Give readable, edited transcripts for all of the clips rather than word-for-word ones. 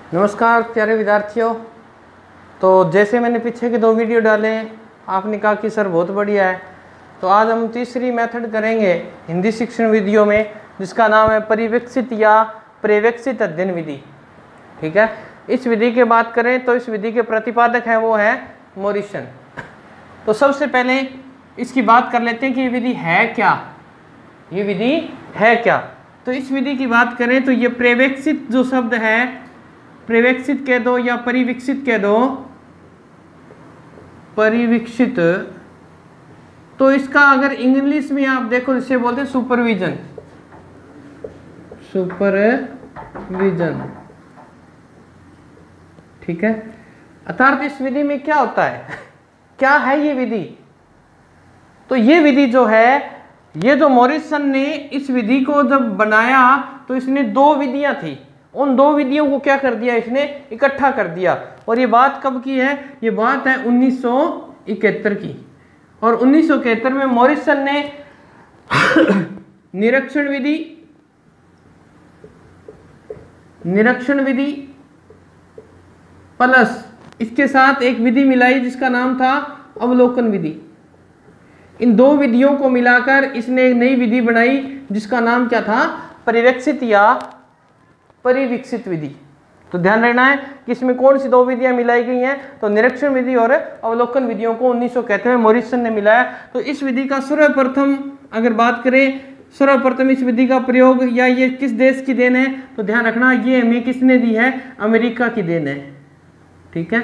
नमस्कार प्यारे विद्यार्थियों। तो जैसे मैंने पीछे के 2 वीडियो डाले, आपने कहा कि सर बहुत बढ़िया है, तो आज हम तीसरी मेथड करेंगे हिंदी शिक्षण विधियों में, जिसका नाम है परिवेक्षित या पर्यवेक्षित अध्ययन विधि। ठीक है, इस विधि की बात करें तो इस विधि के प्रतिपादक हैं वो है मॉरिसन। तो सबसे पहले इसकी बात कर लेते हैं कि ये विधि है क्या। ये विधि है क्या? तो इस विधि की बात करें तो ये पर्यवेक्षित जो शब्द है, पर्यवेक्षित कह दो या परिवीक्षित कह दो, परिवीक्षित, तो इसका अगर इंग्लिश में आप देखो जिसे बोलते हैं सुपरविजन। सुपरविजन, ठीक है। अर्थात इस विधि में क्या होता है, क्या है ये विधि? तो ये विधि जो है, ये जो मॉरिसन ने इस विधि को जब बनाया तो इसने 2 विधियां थी, उन 2 विधियों को क्या कर दिया, इसने इकट्ठा कर दिया। और ये बात कब की है? ये बात है 1971 की। और 1971 में मॉरिसन ने निरीक्षण विधि प्लस इसके साथ एक विधि मिलाई जिसका नाम था अवलोकन विधि। इन 2 विधियों को मिलाकर इसने एक नई विधि बनाई जिसका नाम क्या था? परिवेक्षित या परिवीक्षित विधि। तो ध्यान रखना है कि इसमें कौन सी 2 विधियां मिलाई गई हैं। तो निरीक्षण विधि और अवलोकन विधियों को 1971 में मॉरिसन ने मिलाया। तो इस विधि का सर्वप्रथम अगर बात करें, सर्वप्रथम इस विधि का प्रयोग या ये किस देश की देन है, तो ध्यान रखना ये हमें किसने दी है? अमेरिका की देन है। ठीक है,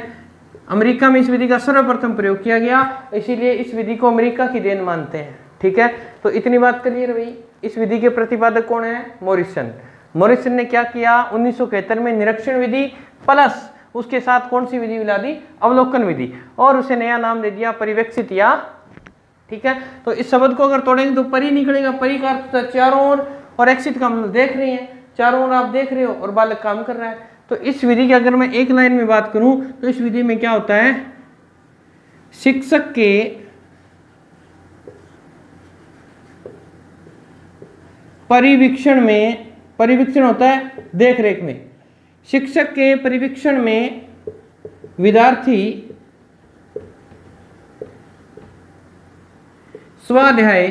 अमेरिका में इस विधि का सर्वप्रथम प्रयोग किया गया, इसीलिए इस विधि को अमेरिका की देन मानते हैं। ठीक है, तो इतनी बात क्लियर हुई। इस विधि के प्रतिपादक कौन है? मॉरिसन। मॉरिसन ने क्या किया? 1971 में निरीक्षण विधि प्लस उसके साथ कौन सी विधि मिला दी? अवलोकन विधि, और उसे नया नाम दे दिया परिवेक्षित या। ठीक है, तो इस शब्द को अगर तोड़ेंगे तो परि निकलेगा। परि का अर्थ चारों ओर, और एक्सित का मतलब देख रहे हैं, चारों ओर आप देख रहे हो और बालक काम कर रहा है। तो इस विधि की अगर मैं एक लाइन में बात करूं तो इस विधि में क्या होता है? शिक्षक के परिवीक्षण होता है देख रेख में। शिक्षक के परिवीक्षण में विद्यार्थी स्वाध्याय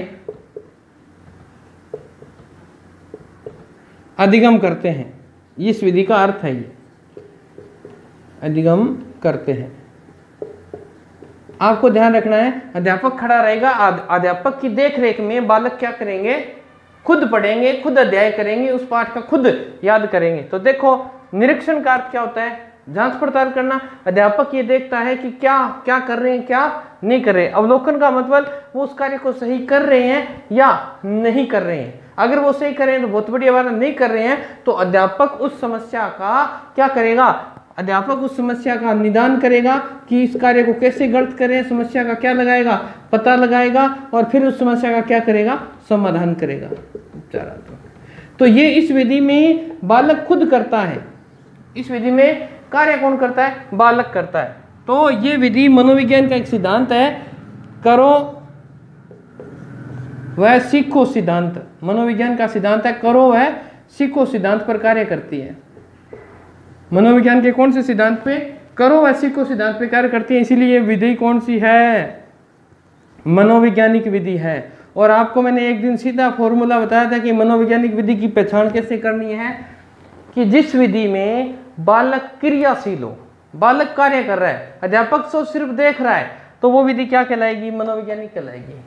अधिगम करते हैं। इस विधि का अर्थ है ये, अधिगम करते हैं। आपको ध्यान रखना है, अध्यापक खड़ा रहेगा, अध्यापक की देख रेख में बालक क्या करेंगे? खुद पढ़ेंगे, खुद अध्याय करेंगे, उस पाठ का खुद याद करेंगे। तो देखो, निरीक्षण का अर्थ क्या होता है? जांच पड़ताल करना। अध्यापक ये देखता है कि क्या क्या कर रहे हैं, क्या नहीं कर रहे। अवलोकन का मतलब वो उस कार्य को सही कर रहे हैं या नहीं कर रहे हैं। अगर वो सही कर रहे हैं तो बहुत बढ़िया बात है, नहीं कर रहे हैं तो अध्यापक उस समस्या का क्या करेगा? अध्यापक उस समस्या का निदान करेगा कि इस कार्य को कैसे गलत करें, समस्या का क्या लगाएगा, पता लगाएगा, और फिर उस समस्या का क्या करेगा? समाधान करेगा। तो ये इस विधि में बालक खुद करता है। इस विधि में कार्य कौन करता है? बालक करता है। तो ये विधि मनोविज्ञान का एक सिद्धांत है, करो वह सीखो सिद्धांत। मनोविज्ञान का सिद्धांत है, करो वह सीखो सिद्धांत पर कार्य करती है। मनोविज्ञान के कौन से सिद्धांत पे? करो वह सीखो सिद्धांत पे कार्य करती है। इसीलिए ये विधि कौन सी है? मनोवैज्ञानिक विधि है। और आपको मैंने एक दिन सीधा फॉर्मूला बताया था कि मनोवैज्ञानिक विधि की पहचान कैसे करनी है, कि जिस विधि में बालक क्रियाशील हो, बालक कार्य कर रहा है, अध्यापक तो सिर्फ देख रहा है, तो वो विधि क्या कहलाएगी? मनोवैज्ञानिक कहलाएगी।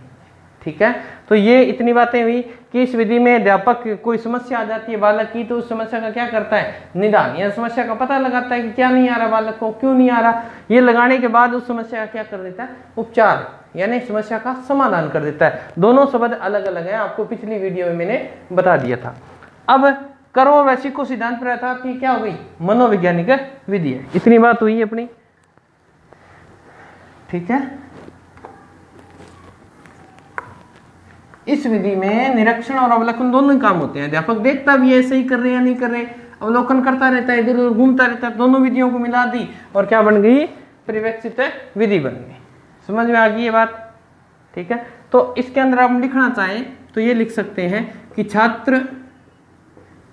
ठीक है, तो ये इतनी बातें हुई कि इस विधि में अध्यापक कोई समस्या आ जाती है बालक की, तो उस समस्या का क्या करता है? निदान, या समस्या का पता लगाता है कि क्या नहीं आ रहा बालक को, क्यों नहीं आ रहा। ये लगाने के बाद उस समस्या का क्या कर देता है? उपचार, यानी समस्या का समाधान कर देता है। दोनों शब्द अलग अलग हैं, आपको पिछली वीडियो में मैंने बता दिया था। अब करो वह सीखो सिद्धांत पर था कि क्या हो गई? मनोवैज्ञानिक विधि है। इतनी बात हुई अपनी। ठीक है, इस विधि में निरीक्षण और अवलोकन दोनों ही काम होते हैं। अध्यापक देखता भी है सही कर रहे हैं या नहीं कर रहे, अवलोकन करता रहता है, इधर उधर घूमता रहता है। दोनों विधियों को मिला दी और क्या बन गई? परिवेक्षित विधि बन गई। समझ में आ गई ये बात? ठीक है, तो इसके अंदर आप लिखना चाहें तो ये लिख सकते हैं कि छात्र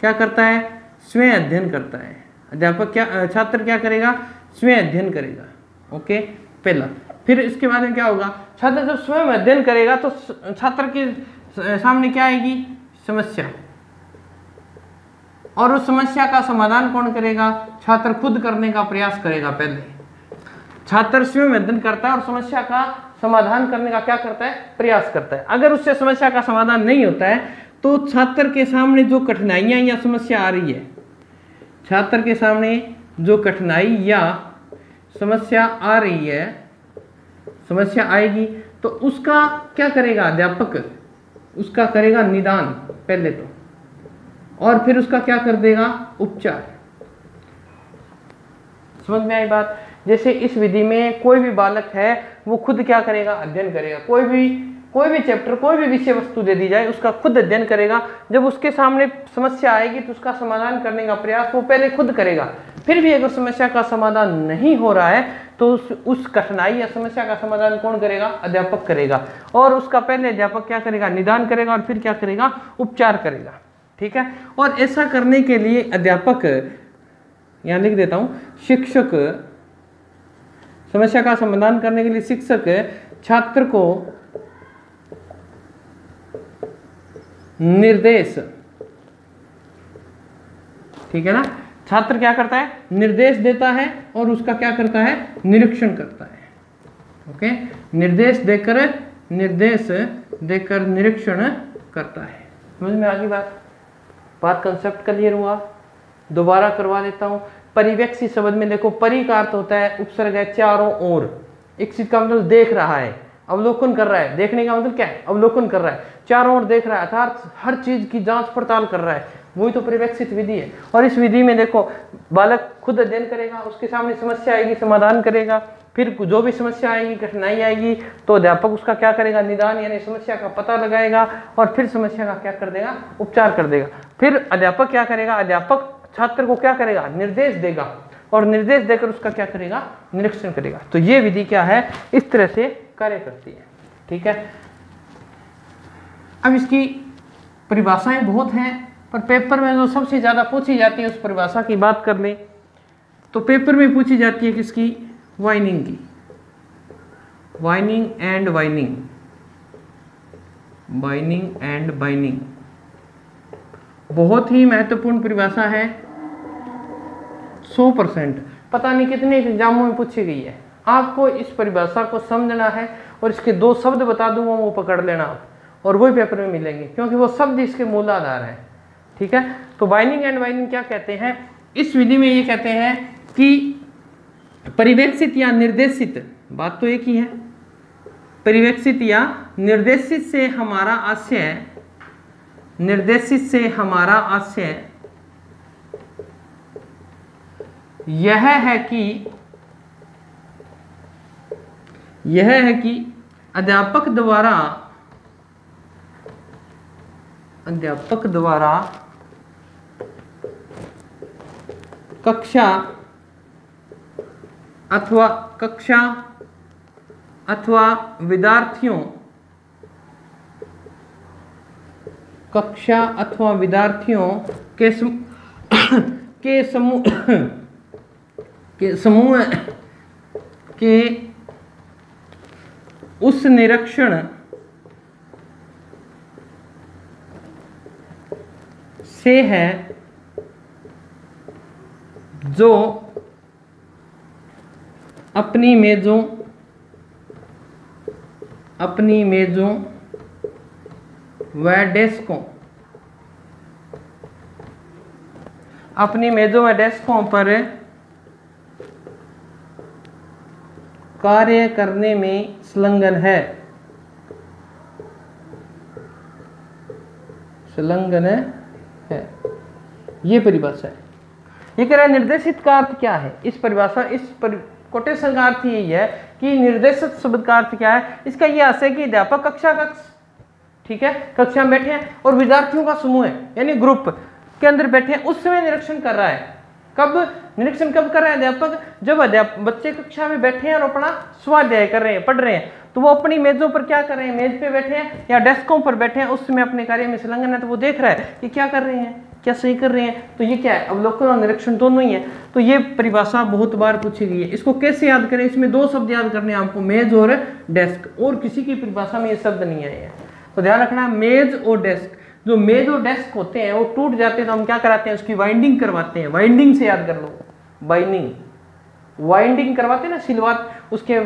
क्या करता है? स्वयं अध्ययन करता है। अध्यापक क्या छात्र क्या करेगा, स्वयं अध्ययन करेगा। ओके, पहला। फिर इसके बाद में क्या होगा, छात्र जब स्वयं अध्ययन करेगा तो छात्र के सामने क्या आएगी, समस्या, और उस समस्या का समाधान कौन करेगा, छात्र खुद करने का प्रयास करेगा। पहले छात्र स्वयं अध्ययन करता है और समस्या का समाधान करने का क्या करता है, प्रयास करता है। अगर उससे समस्या का समाधान नहीं होता है तो छात्र के सामने जो कठिनाइयां या समस्या आ रही है, छात्र के सामने जो कठिनाई या समस्या आ रही है, समस्या आएगी तो उसका क्या करेगा अध्यापक, उसका करेगा निदान पहले तो, और फिर उसका क्या कर देगा, उपचार। समझ में आई बात। जैसे इस विधि में कोई भी बालक है वो खुद क्या करेगा, अध्ययन करेगा। कोई भी चैप्टर, कोई भी विषय वस्तु दे दी जाए उसका खुद अध्ययन करेगा। जब उसके सामने समस्या आएगी तो उसका समाधान करने का प्रयास वो पहले खुद करेगा। फिर भी अगर समस्या का समाधान नहीं हो रहा है तो उस कठिनाई या समस्या का समाधान कौन करेगा, अध्यापक करेगा। और उसका पहले अध्यापक क्या करेगा, निदान करेगा, और फिर क्या करेगा, उपचार करेगा। ठीक है। और ऐसा करने के लिए अध्यापक, यहां लिख देता हूं, शिक्षक, समस्या का समाधान करने के लिए शिक्षक छात्र को निर्देश, ठीक है ना, छात्र क्या करता है, निर्देश देता है और उसका क्या करता है, निरीक्षण करता है। ओके, निर्देश देकर निरीक्षण करता है। समझ में आ गई बात कंसेप्ट क्लियर हुआ। दोबारा करवा देता हूं। परिवेक्षी शब्द में देखो, परि का अर्थ होता है उपसर्ग है चारों ओर। एक चीज का मतलब देख रहा है, अवलोकन कर रहा है। देखने का मतलब क्या है, अवलोकन कर रहा है, चारों ओर देख रहा है, अर्थात हर चीज की जांच पड़ताल कर रहा है। वही तो परिवेक्षित विधि है। और इस विधि में देखो, बालक खुद अध्ययन करेगा, उसके सामने समस्या आएगी, समाधान करेगा। फिर जो भी समस्या आएगी, कठिनाई आएगी तो अध्यापक उसका क्या करेगा, निदान यानी समस्या का पता लगाएगा, और फिर समस्या का क्या कर देगा, उपचार कर देगा। फिर अध्यापक क्या करेगा, अध्यापक छात्र को क्या करेगा, निर्देश देगा, और निर्देश देकर उसका क्या करेगा, निरीक्षण करेगा। तो ये विधि क्या है, इस तरह से कार्य करती है। ठीक है। अब इसकी परिभाषाएं बहुत हैं, पर पेपर में जो सबसे ज्यादा पूछी जाती है उस परिभाषा की बात कर ले तो पेपर में पूछी जाती है किसकी, वाइनिंग की। वाइनिंग एंड वाइनिंग, बाइनिंग एंड बाइनिंग बहुत ही महत्वपूर्ण परिभाषा है। 100% पता नहीं कितने एग्जामों में पूछी गई है। आपको इस परिभाषा को समझना है और इसके 2 शब्द बता दूंगा, वो पकड़ लेना आप, और वही पेपर में मिलेंगे, क्योंकि वो शब्द इसके मूल आधार है। ठीक है। तो बाइनिंग एंड वाइनिंग क्या कहते हैं, इस विधि में ये कहते हैं कि परिवेक्षित या निर्देशित, बात तो एक ही है, परिवेक्षित या निर्देशित से हमारा आशय, निर्देशित से हमारा आशय यह है कि अध्यापक द्वारा कक्षा अथवा विद्यार्थियों के समूह के उस निरीक्षण से है जो अपनी मेजों व डेस्कों पर कार्य करने में संलग्न है, ये परिभाषा है। ये कह रहा है निर्देशित का अर्थ क्या है, इस परिभाषा, कोटेशन का अर्थ यही है कि निर्देशित शब्द का अर्थ क्या है। इसका ये अर्थ है कि अध्यापक कक्षा, ठीक है, कक्षा में बैठे हैं और विद्यार्थियों का समूह है यानी ग्रुप के अंदर बैठे हैं, उस समय निरीक्षण कर रहा है। निरीक्षण कब कर रहा है अध्यापक, जब बच्चे कक्षा में बैठे हैं और अपना स्वाध्याय कर रहे हैं, पढ़ रहे हैं, तो वो अपनी मेजों पर क्या कर रहे हैं, मेज पे बैठे हैं या डेस्कों पर बैठे हैं, उस समय अपने कार्य में संलग्न है, तो वो देख रहा है कि क्या कर रहे हैं, क्या सही कर रहे हैं? तो ये क्या है, अवलोकन और निरीक्षण दोनों ही है। तो ये परिभाषा बहुत बार पूछी गई है। इसको कैसे याद करें? इसमें दो शब्द याद करने हैं आपको, मेज और डेस्क, और किसी की परिभाषा में ये शब्द नहीं आए हैं। तो ध्यान रखना, मेज और डेस्क। जो मेज और डेस्क होते हैं वो टूट जाते हैं तो हम क्या कराते हैं, उसकी वाइंडिंग करवाते हैं। वाइंडिंग से याद कर लो, बाइंडिंग, वाइंडिंग करवाते हैं ना, सिलवात, उसके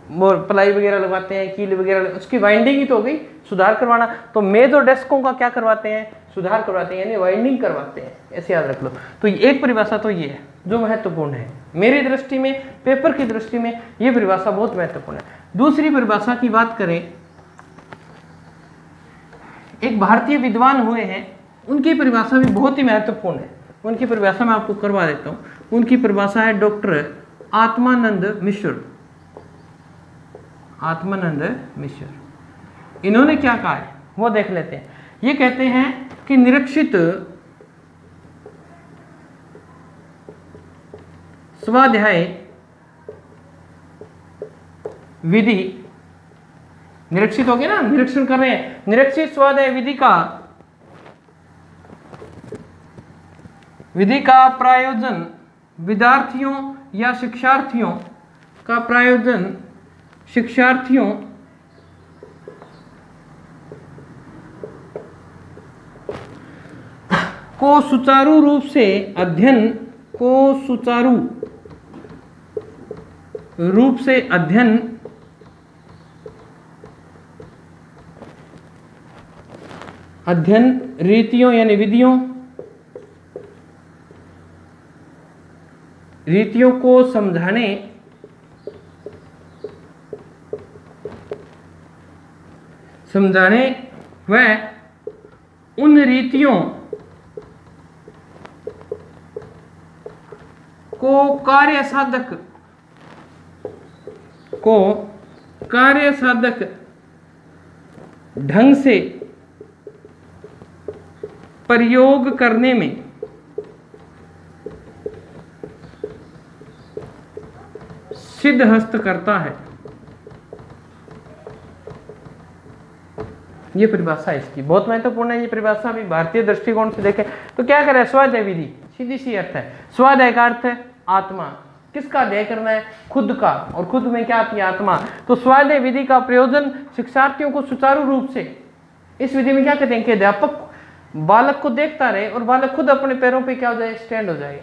प्लाई वगैरह लगाते हैं, कील वगैरह, उसकी वाइंडिंग ही तो हो गई, सुधार करवाना। तो मेज और डेस्कों का क्या करवाते हैं, सुधार करवाते हैं, यानी वाइंडिंग करवाते हैं, ऐसे याद रख लो। तो एक परिभाषा तो ये है जो महत्वपूर्ण है मेरी दृष्टि में, पेपर की दृष्टि में ये परिभाषा बहुत महत्वपूर्ण है। दूसरी परिभाषा की बात करें, एक भारतीय विद्वान हुए हैं, उनकी परिभाषा भी बहुत ही महत्वपूर्ण है। उनकी परिभाषा मैं आपको करवा देता हूँ। उनकी परिभाषा है डॉक्टर आत्मानंद मिश्र। आत्मानंद मिश्र, इन्होंने क्या कहा है वो देख लेते हैं। ये कहते हैं कि निरीक्षित स्वाध्याय विधि, निरीक्षित हो गया ना, निरीक्षण कर रहे हैं, निरीक्षित स्वाध्याय विधि का प्रायोजन विद्यार्थियों या शिक्षार्थियों का प्रायोजन शिक्षार्थियों को सुचारू रूप से अध्ययन रीतियों यानी रीतियों को समझाने व उन रीतियों को कार्य साधक ढंग से प्रयोग करने में सिद्धहस्त करता है। ये परिभाषा इसकी बहुत महत्वपूर्ण है। ये परिभाषा भी भारतीय दृष्टिकोण से देखें तो क्या करे, स्वाध्याय विधि सीधी सी अर्थ है, स्वाध्याय का अर्थ है आत्मा। किसका अध्ययन करना है, खुद का, और खुद में क्या आती है, आत्मा। तो स्वाध्याय विधि का प्रयोजन शिक्षार्थियों को सुचारू रूप से, इस विधि में क्या कहते हैं कि अध्यापक बालक को देखता रहे और बालक खुद अपने पैरों पे क्या हो जाए, स्टैंड हो जाए।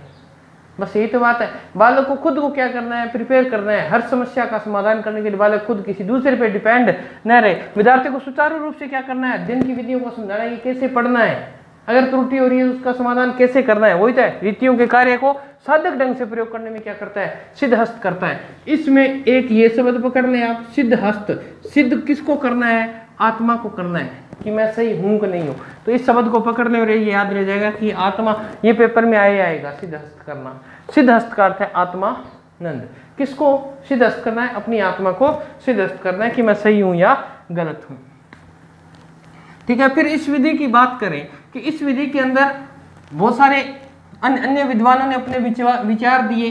बस यही तो बात है। बालक को खुद को क्या करना है, प्रिपेयर करना है। हर समस्या का समाधान करने के लिए बालक खुद किसी दूसरे पे डिपेंड न रहे। विद्यार्थी को सुचारू रूप से क्या करना है, अध्ययन की विधियों को समझाना है कि कैसे पढ़ना है, अगर त्रुटि हो रही है उसका समाधान कैसे करना है। वही तो है, रीतियों के कार्य को साधक ढंग से प्रयोग करने में क्या करता है, सिद्धहस्त करता है। इसमें एक ये शब्द पकड़ लें आप, सिद्धहस्त। सिद्ध किसको करना है, आत्मा को करना है कि मैं सही हूं कि नहीं हूं। तो इस शब्द को पकड़ ले और ये याद रह जाएगा कि आत्मा, ये पेपर में आएगा सिद्धहस्त करना। सिद्धहस्त का अर्थ है आत्मानंद। किसको सिद्धहस्त करना है, अपनी आत्मा को सिद्धहस्त करना है कि मैं सही हूं या गलत हूं। ठीक है, फिर इस विधि की बात करें कि इस विधि के अंदर बहुत सारे अन्य विद्वानों ने अपने विचार दिए।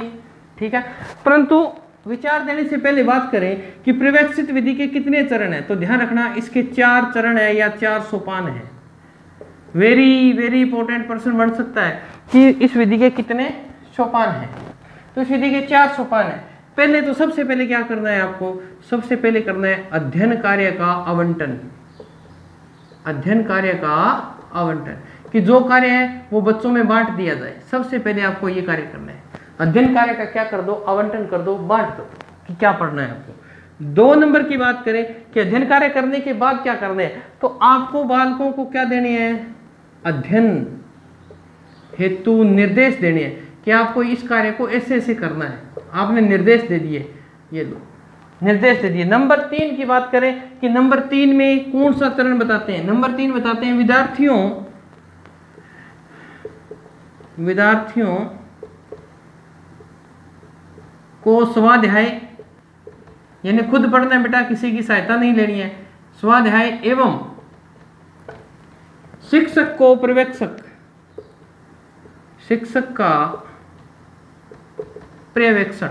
ठीक है, परंतु विचार देने से पहले बात करें कि प्रवेक्षित विधि के कितने चरण हैं। तो ध्यान रखना, इसके 4 चरण है या 4 सोपान है। वेरी वेरी इंपॉर्टेंट प्रश्न बन सकता है कि इस विधि के कितने सोपान हैं। तो इस विधि के 4 सोपान है। पहले तो सबसे पहले क्या करना है आपको, सबसे पहले करना है अध्ययन कार्य का आवंटन। अध्ययन कार्य का आवंटन, कि जो कार्य है वो बच्चों में बांट दिया जाए। सबसे पहले आपको ये कार्य करना है, अध्ययन कार्य का क्या कर दो, आवंटन कर दो, बांट दो कि क्या पढ़ना है आपको। 2 नंबर की बात करें कि अध्ययन कार्य करने के बाद क्या करना है, तो आपको बालकों को क्या देनी है, अध्ययन हेतु निर्देश देने हैं कि आपको इस कार्य को ऐसे ऐसे करना है। आपने निर्देश दे दिए, ये लो निर्देश दे दिए। नंबर 3 की बात करें कि नंबर 3 में कौन सा चरण बताते हैं। नंबर 3 बताते हैं विद्यार्थियों को स्वाध्याय, यानी खुद पढ़ना है बेटा, किसी की सहायता नहीं लेनी है। स्वाध्याय एवं शिक्षक को पर्यवेक्षक, शिक्षक का पर्यवेक्षण,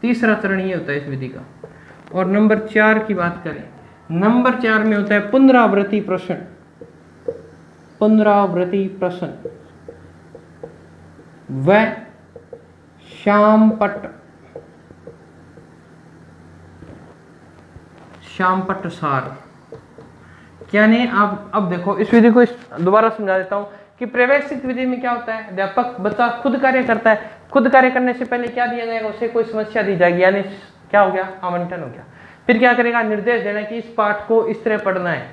तीसरा चरण ये होता है इस विधि का। और नंबर 4 की बात करें, नंबर 4 में होता है पुनरावृत्ति प्रश्न। पुनरावृत्ति प्रश्न व श्यामपट्ट सार। यानी आप अब देखो इस विधि को दोबारा समझा देता हूं कि पर्यवेक्षित विधि में क्या होता है, अध्यापक बच्चा खुद कार्य करता है, खुद कार्य करने से पहले क्या दिया जाएगा, उसे कोई समस्या दी जाएगी, यानी क्या हो गया, आवंटन हो गया। फिर क्या करेगा, निर्देश देना कि इस पाठ को इस तरह पढ़ना है,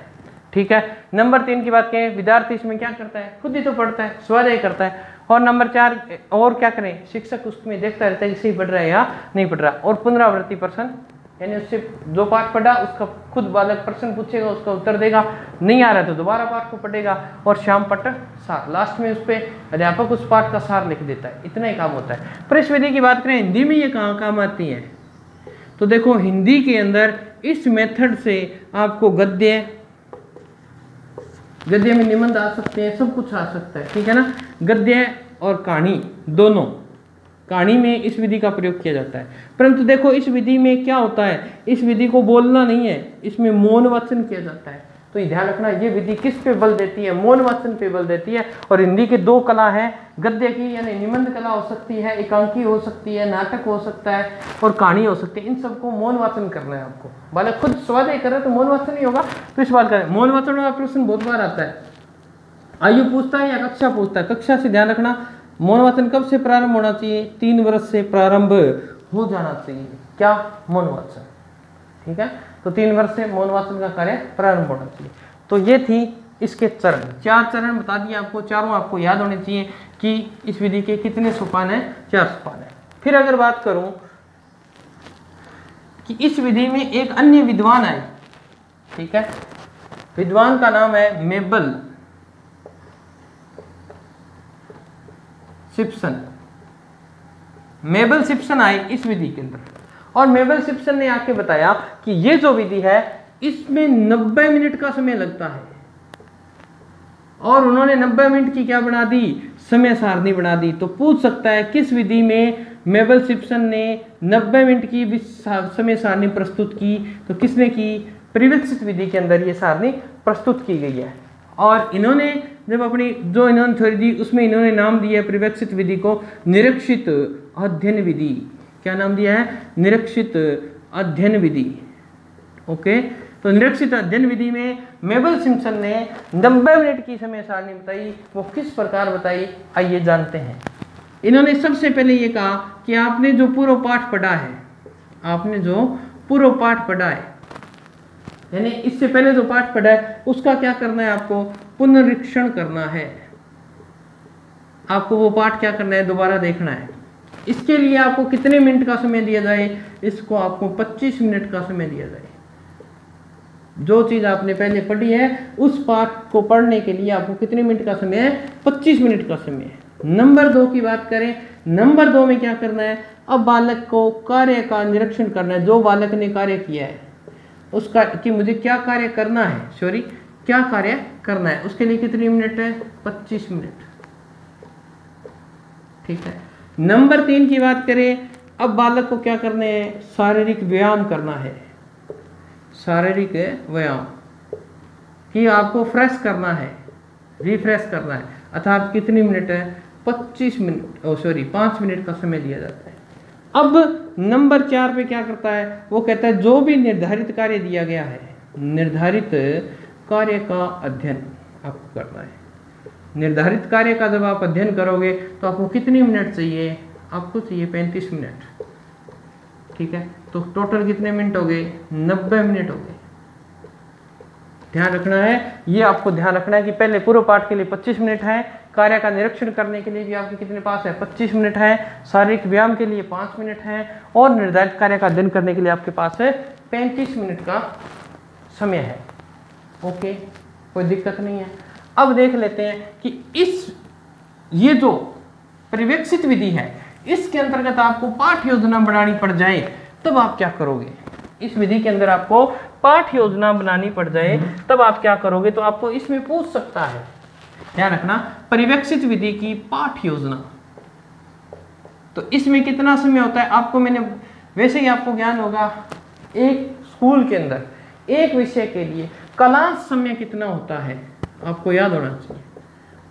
ठीक है। नंबर 3 की बात करें, विद्यार्थी इसमें क्या करता है, खुद ही तो पढ़ता है, स्वाध्याय करता है। और नंबर 4 और क्या करें, शिक्षक उसमें देखता रहता है कि सही पढ़ रहा है या नहीं पढ़ रहा। और पुनरावृत्ति प्रश्न, यानी उससे जो पाठ पढ़ा उसका खुद बालक प्रश्न पूछेगा, उसका उत्तर देगा, नहीं आ रहा है तो दोबारा पाठ को पढ़ेगा। और श्यामपट्ट सार, लास्ट में उस पर अध्यापक उस पाठ का सार लिख देता है। इतना ही काम होता है। पर इस विधि की बात करें हिंदी में ये कहाँ काम आती है, तो देखो हिंदी के अंदर इस मेथड से आपको गद्य में निबंध आ सकते हैं, सब कुछ आ सकता है, ठीक है ना। गद्य और कहानी दोनों, कहानी में इस विधि का प्रयोग किया जाता है। परंतु देखो इस विधि में क्या होता है, इस विधि को बोलना नहीं है, इसमें मौन वाचन किया जाता है। तो ये ध्यान रखना, ये विधि किस पे बल देती है, मौन वाचन पे बल देती है। और हिंदी के 2 कला है, गद्य की यानी निबंध कला हो सकती है, एकांकी हो सकती है, नाटक हो सकता है और कहानी हो सकती है। इन सबको मौन वाचन करना है आपको। बालक खुद स्वाध्याय करे तो मौन वाचन ही होगा। तो इस बात का मौन वाचन वाला प्रश्न बहुत बार आता है, आयु पूछता है या कक्षा पूछता है। कक्षा से ध्यान रखना, मौन वाचन कब से प्रारंभ होना चाहिए, 3 वर्ष से प्रारंभ हो जाना चाहिए। क्या, मौन वाचन, ठीक है। तो 3 वर्ष से मौन वाचन का कार्य प्रारंभ होना चाहिए। तो ये थी इसके चरण, 4 चरण बता दिए आपको, चारों आपको याद होने चाहिए कि इस विधि के कितने सोपान है, 4 सोपान है। फिर अगर बात करूं कि इस विधि में एक अन्य विद्वान आए, ठीक है, विद्वान का नाम है मेबल सिप्सन। मेबल सिप्सन आए इस विधि के अंदर, और मेबल सिप्सन ने आके बताया कि ये जो विधि है इसमें 90 मिनट का समय लगता है। और उन्होंने 90 मिनट की क्या बना दी, समय सारणी बना दी। तो पूछ सकता है किस विधि में मेबल सिप्सन ने 90 मिनट की समय सारणी प्रस्तुत की, तो किसने की, परिवेक्षित विधि के अंदर ये सारणी प्रस्तुत की गई है। और इन्होंने जब अपनी जो इन्होंने थ्योरी दी उसमें इन्होंने नाम दिया है परिवेक्षित विधि को निरीक्षित अध्ययन विधि। क्या नाम दिया है, निरीक्षित अध्ययन विधि। ओके, तो निरीक्षित अध्ययन विधि में मेबल सिम्पसन ने 90 मिनट की समय सारणी बताई। वो किस प्रकार बताई, आइए जानते हैं। इन्होंने सबसे पहले ये कहा कि आपने जो पूर्व पाठ पढ़ा है, आपने जो पूर्व पाठ पढ़ा है, यानी इससे पहले जो पाठ पढ़ा है उसका क्या करना है, आपको पुनरीक्षण करना है। आपको वो पाठ क्या करना है, दोबारा देखना है। इसके लिए आपको कितने मिनट का समय दिया जाए, इसको आपको 25 मिनट का समय दिया जाए। जो चीज आपने पहले पढ़ी है उस पाठ को पढ़ने के लिए आपको कितने मिनट का समय है, 25 मिनट का समय है। नंबर 2 की बात करें, नंबर 2 में क्या करना है, अब बालक को कार्य का निरीक्षण करना है। जो बालक ने कार्य किया है उसका कि मुझे क्या कार्य करना है, क्या कार्य करना है, उसके लिए कितनी मिनट है, 25 मिनट, ठीक है। नंबर 3 की बात करें, अब बालक को क्या करना है, शारीरिक व्यायाम करना है। शारीरिक व्यायाम कि आपको फ्रेश करना है, रिफ्रेश करना है, अर्थात कितनी मिनट है, 25 मिनट 5 मिनट का समय दिया जाता है। अब नंबर 4 पे क्या करता है, वो कहता है जो भी निर्धारित कार्य दिया गया है, निर्धारित कार्य का अध्ययन आपको करना है। निर्धारित कार्य का जब आप अध्ययन करोगे तो आपको कितनी मिनट चाहिए, आपको चाहिए 35 मिनट, ठीक है। तो टोटल कितने मिनट हो गए, 90 मिनट हो गए। ध्यान रखना है, ये आपको ध्यान रखना है कि पहले पूर्व पाठ के लिए 25 मिनट है, कार्य का निरीक्षण करने के लिए भी आपके कितने पास है, 25 मिनट है, शारीरिक व्यायाम के लिए 5 मिनट है, और निर्धारित कार्य का अध्ययन करने के लिए आपके पास है 35 मिनट का समय है। ओके, कोई दिक्कत नहीं है। अब देख लेते हैं कि ये जो परिवेक्षित विधि है इसके अंतर्गत आपको पाठ योजना बनानी पड़ जाए तब आप क्या करोगे। इस विधि के अंदर आपको पाठ योजना बनानी पड़ जाए तब आप क्या करोगे, तो आपको इसमें पूछ सकता है। ध्यान रखना, परिवेक्षित विधि की पाठ योजना, तो इसमें कितना समय होता है, आपको मैंने वैसे ही आपको ज्ञान होगा, एक स्कूल के अंदर एक विषय के लिए क्लास समय कितना होता है आपको याद होना चाहिए।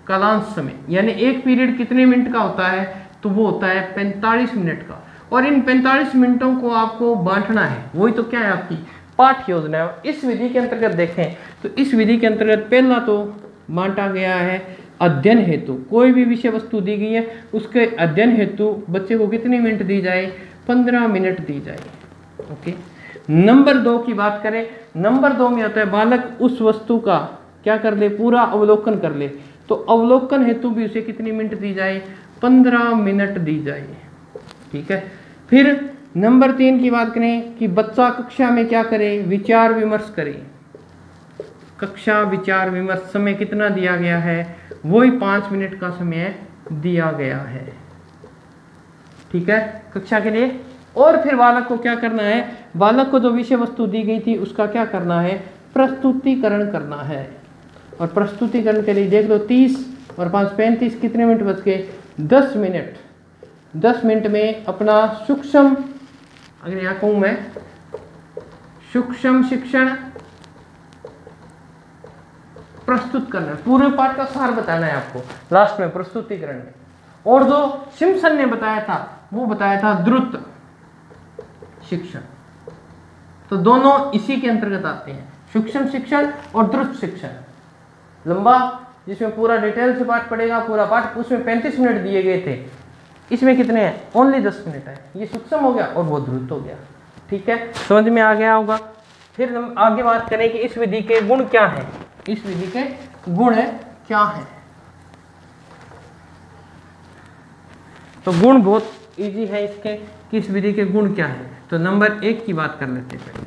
कालांश समय, यानी एक पीरियड कितने मिनट का होता है, तो वो होता है 45 मिनट का। और इन 45 मिनटों को आपको बांटना है, वही तो क्या है आपकी पाठ योजना है। इस विधि के अंतर्गत देखें तो इस विधि के अंतर्गत पहला तो बांटा गया है अध्ययन हेतु, कोई भी विषय वस्तु दी गई है उसके अध्ययन हेतु बच्चे को कितनी मिनट दी जाए, 15 मिनट दी जाए। ओके। नंबर 2 की बात करें, नंबर 2 में होता है बालक उस वस्तु का क्या कर ले, पूरा अवलोकन कर ले, तो अवलोकन हेतु भी उसे कितनी मिनट दी जाए, 15 मिनट दी जाए। ठीक है। फिर नंबर 3 की बात करें कि बच्चा कक्षा में क्या करे, विचार विमर्श करे। कक्षा विचार विमर्श समय कितना दिया गया है, वही 5 मिनट का समय दिया गया है। ठीक है, कक्षा के लिए। और फिर बालक को क्या करना है, बालक को जो विषय वस्तु दी गई थी उसका क्या करना है, प्रस्तुतिकरण करना है। और प्रस्तुतिकरण के लिए देख लो 30 और 5 35 कितने मिनट बच गए, 10 मिनट। 10 मिनट में अपना सूक्ष्म, अगर यहाँ कहूँ मैं सूक्ष्म शिक्षण प्रस्तुत करना है, पूरे पाठ का सार बताना है आपको लास्ट में प्रस्तुतिकरण में। और जो सिम्पसन ने बताया था वो बताया था द्रुत शिक्षण, तो दोनों इसी के अंतर्गत आते हैं, सूक्ष्म शिक्षण और द्रुत शिक्षण। लंबा जिसमें पूरा डिटेल से पाठ पढ़ेगा, पूरा पाठ, उसमें 35 मिनट दिए गए थे, इसमें कितने हैं, ओनली 10 मिनट है। ये सूक्ष्म हो गया और वो द्रुत हो गया। ठीक है, समझ में आ गया होगा। फिर हम आगे बात करें कि इस विधि के गुण क्या हैं, इस विधि के गुण क्या हैं। तो गुण बहुत इजी है इसके कि इस विधि के गुण क्या है। तो नंबर 1 की बात कर लेते हैं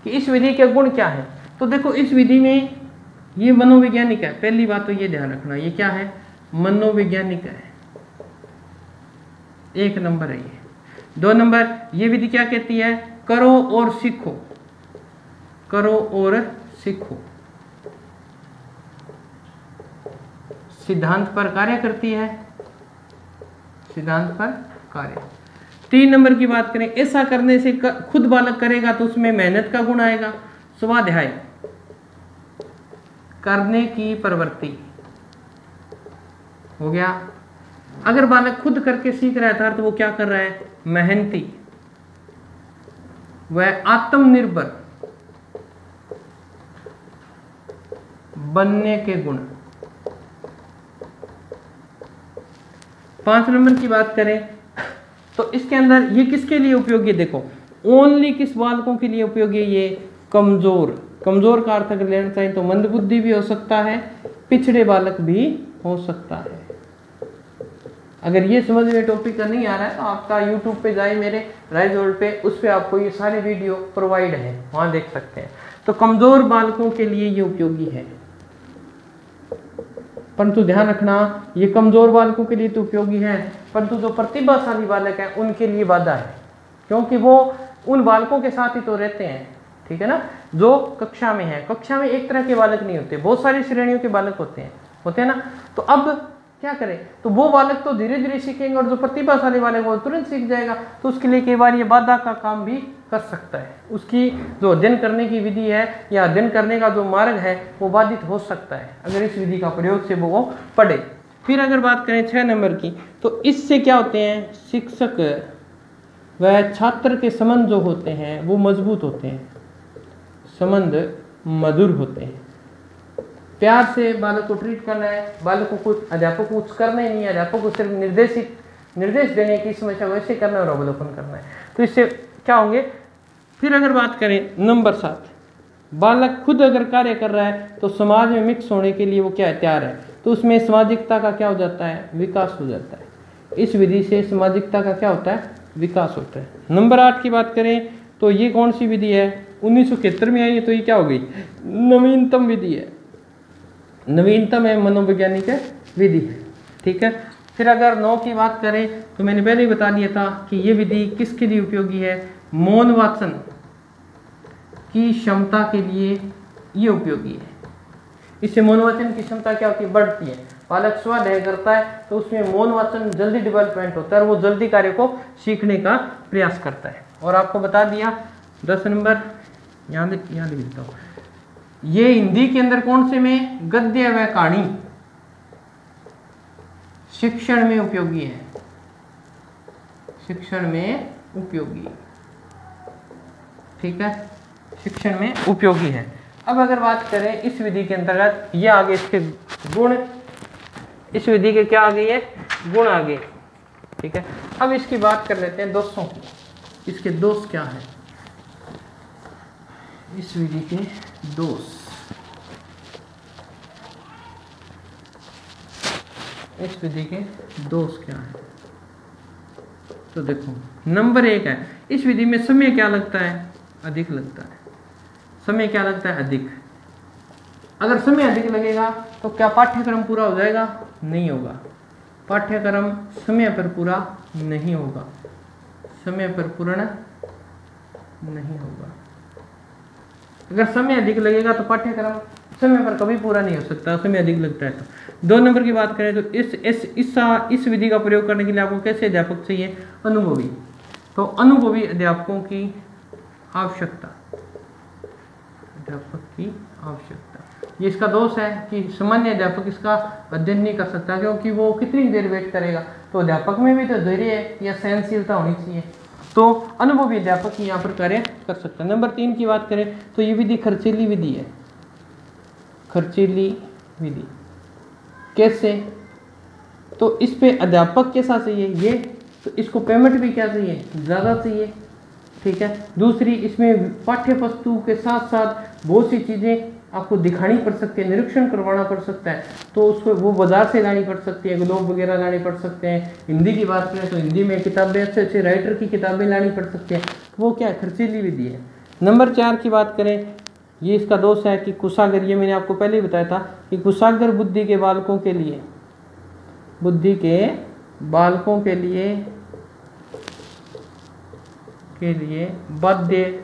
कि इस विधि के गुण क्या है। तो देखो इस विधि में ये मनोवैज्ञानिक है, पहली बात तो ये ध्यान रखना, ये क्या है, मनोवैज्ञानिक है, 1 नंबर है ये। 2 नंबर, ये विधि क्या कहती है, करो और सीखो, करो और सीखो, सिद्धांत पर कार्य करती है, सिद्धांत पर कार्य। 3 नंबर की बात करें, ऐसा करने से खुद बालक करेगा तो उसमें मेहनत का गुण आएगा। स्वाध्याय करने की प्रवृत्ति हो गया। अगर बालक खुद करके सीख रहा था तो वो क्या कर रहा है, मेहनती। वह आत्मनिर्भर बनने के गुण। 5 नंबर की बात करें तो इसके अंदर ये किसके लिए उपयोगी है, देखो ओनली किस बालकों के लिए उपयोगी है, ये कमजोर। कमजोर का अर्थ अगर लेना चाहिए तो मंदबुद्धि भी हो सकता है, पिछड़े बालक भी हो सकता है। अगर ये समझ में टॉपिक का नहीं आ रहा है तो आपका YouTube पे जाए मेरे राइज वर्ल्ड पे, उस पे आपको ये सारे वीडियो प्रोवाइड है, वहां देख सकते हैं। तो कमजोर बालकों के लिए ये उपयोगी है, परंतु ध्यान रखना ये कमजोर बालकों के लिए तो उपयोगी है, परंतु जो प्रतिभाशाली बालक है उनके लिए बाधा है, क्योंकि वो उन बालकों के साथ ही तो रहते हैं। ठीक है ना, जो कक्षा में है, कक्षा में एक तरह के बालक नहीं होते, बहुत सारी श्रेणियों के बालक होते हैं ना। तो अब क्या करें, तो वो बालक तो धीरे धीरे सीखेंगे और जो प्रतिभाशाली बालक वो तुरंत सीख जाएगा। तो उसके लिए कई बार ये बाधा का काम भी कर सकता है, उसकी जो अध्ययन करने की विधि है या अध्ययन करने का जो मार्ग है वो बाधित हो सकता है अगर इस विधि का प्रयोग से वो पढ़े। फिर अगर बात करें 6 नंबर की, तो इससे क्या होते हैं, शिक्षक व छात्र के संबंध जो होते हैं वो मजबूत होते हैं, संबंध मधुर होते हैं। प्यार से बालक को ट्रीट करना है, बालक को कुछ, अध्यापक को कुछ करना ही नहीं है, अध्यापक को सिर्फ निर्देश देने की समस्या वैसे करना और अवलोकन करना है, तो इससे क्या होंगे। फिर अगर बात करें नंबर 7, बालक खुद अगर कार्य कर रहा है तो समाज में मिक्स होने के लिए वो क्या है, तैयार है, तो उसमें सामाजिकता का क्या हो जाता है, विकास हो जाता है। इस विधि से सामाजिकता का क्या होता है, विकास होता है। नंबर 8 की बात करें तो ये कौन सी विधि है, 1973 में आई है, तो ये क्या हो गई, नवीनतम विधि है, नवीनतम है, मनोवैज्ञानिक विधि है। ठीक है। फिर अगर 9 की बात करें तो मैंने पहले ही बता दिया था कि ये विधि किसके लिए उपयोगी है, मौन वाचन की क्षमता के लिए ये उपयोगी है। इससे मौन वाचन की क्षमता क्या होती है, बढ़ती है। बालक स्वाध्याय करता है तो उसमें मौन वाचन जल्दी डेवलपमेंट होता है और वो जल्दी कार्य को सीखने का प्रयास करता है। और आपको बता दिया 10 नंबर यहाँ लिख देता हूँ, ये हिंदी के अंदर कौन से में, गद्य व कहानी, शिक्षण में उपयोगी है, शिक्षण में उपयोगी, ठीक है, शिक्षण में उपयोगी है। अब अगर बात करें इस विधि के अंतर्गत, ये आगे इसके गुण, इस विधि के क्या आ गई है, गुण आ गए, ठीक है। अब इसकी बात कर लेते हैं दोषों की, इसके दोष क्या है, इस विधि के दोष, इस विधि के दोष क्या है। तो देखो नंबर 1 है, इस विधि में समय क्या लगता है, अधिक लगता है, समय क्या लगता है, अधिक। अगर समय अधिक लगेगा तो क्या पाठ्यक्रम पूरा हो जाएगा, नहीं होगा, पाठ्यक्रम समय पर पूरा नहीं होगा, समय पर पूर्ण नहीं होगा। अगर समय अधिक लगेगा तो पाठ्यक्रम समय पर कभी पूरा नहीं हो सकता, समय अधिक लगता है। तो 2 नंबर की बात करें तो इस विधि का प्रयोग करने के लिए आपको कैसे अध्यापक चाहिए, अनुभवी। तो अनुभवी अध्यापकों की आवश्यकता, अध्यापक की आवश्यकता, ये इसका दोष है कि सामान्य अध्यापक इसका अध्ययन नहीं कर सकता, क्योंकि वो कितनी देर वेट करेगा। तो अध्यापक में भी तो धैर्य या सहनशीलता होनी चाहिए, तो अनुभवी अध्यापक ही यहाँ पर कार्य कर सकता है। नंबर 3 की बात करें तो ये विधि खर्चीली विधि है, खर्चीली विधि कैसे, तो इस पे अध्यापक कैसा चाहिए, ये तो इसको पेमेंट भी क्या चाहिए, ज़्यादा चाहिए, ठीक है। दूसरी, इसमें पाठ्य वस्तु के साथ साथ बहुत सी चीज़ें आपको दिखानी पड़ सकती है, निरीक्षण करवाना पड़ सकता है, तो उसको वो बाजार से लानी पड़ सकती है, ग्लोब वगैरह लानी पड़ सकते हैं। हिंदी की बात करें तो हिंदी में किताबें, अच्छे अच्छे राइटर की किताबें लानी पड़ सकती हैं, वो क्या है, खर्चीली विधि है। नंबर 4 की बात करें, ये इसका दोष है कि कुशागर, ये मैंने आपको पहले ही बताया था कि कुशागर बुद्धि के बालकों के लिए, बुद्धि के बालकों के लिए बाध्य,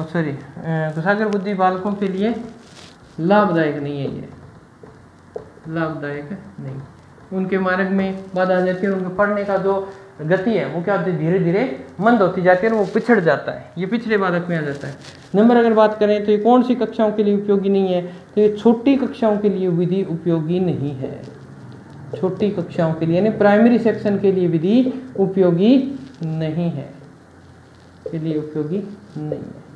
सॉरी, कुशागर बुद्धि बालकों के लिए लाभदायक नहीं है, ये लाभदायक नहीं, उनके मार्ग में बाधा आ जाती है, उनके पढ़ने का जो गति है वो क्या होती है, धीरे धीरे मंद होती जाती है और वो पिछड़ जाता है, ये पिछड़े बालक में आ जाता है। नंबर अगर बात करें तो ये कौन सी कक्षाओं के लिए उपयोगी नहीं है, तो ये छोटी कक्षाओं के लिए विधि उपयोगी नहीं है, छोटी कक्षाओं के लिए यानी प्राइमरी सेक्शन के लिए विधि उपयोगी नहीं है, के लिए उपयोगी नहीं है,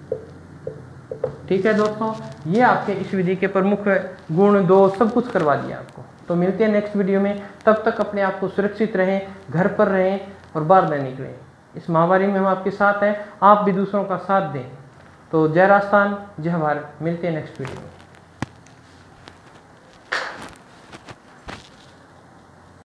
ठीक है दोस्तों। ये आपके इस विधि के प्रमुख गुण, दोष, सब कुछ करवा दिया आपको। तो मिलते हैं नेक्स्ट वीडियो में, तब तक अपने आप को सुरक्षित रहें, घर पर रहें और बाहर न निकलें। इस महामारी में हम आपके साथ हैं, आप भी दूसरों का साथ दें। तो जय राजस्थान, जय भारत, मिलते हैं नेक्स्ट वीडियो में।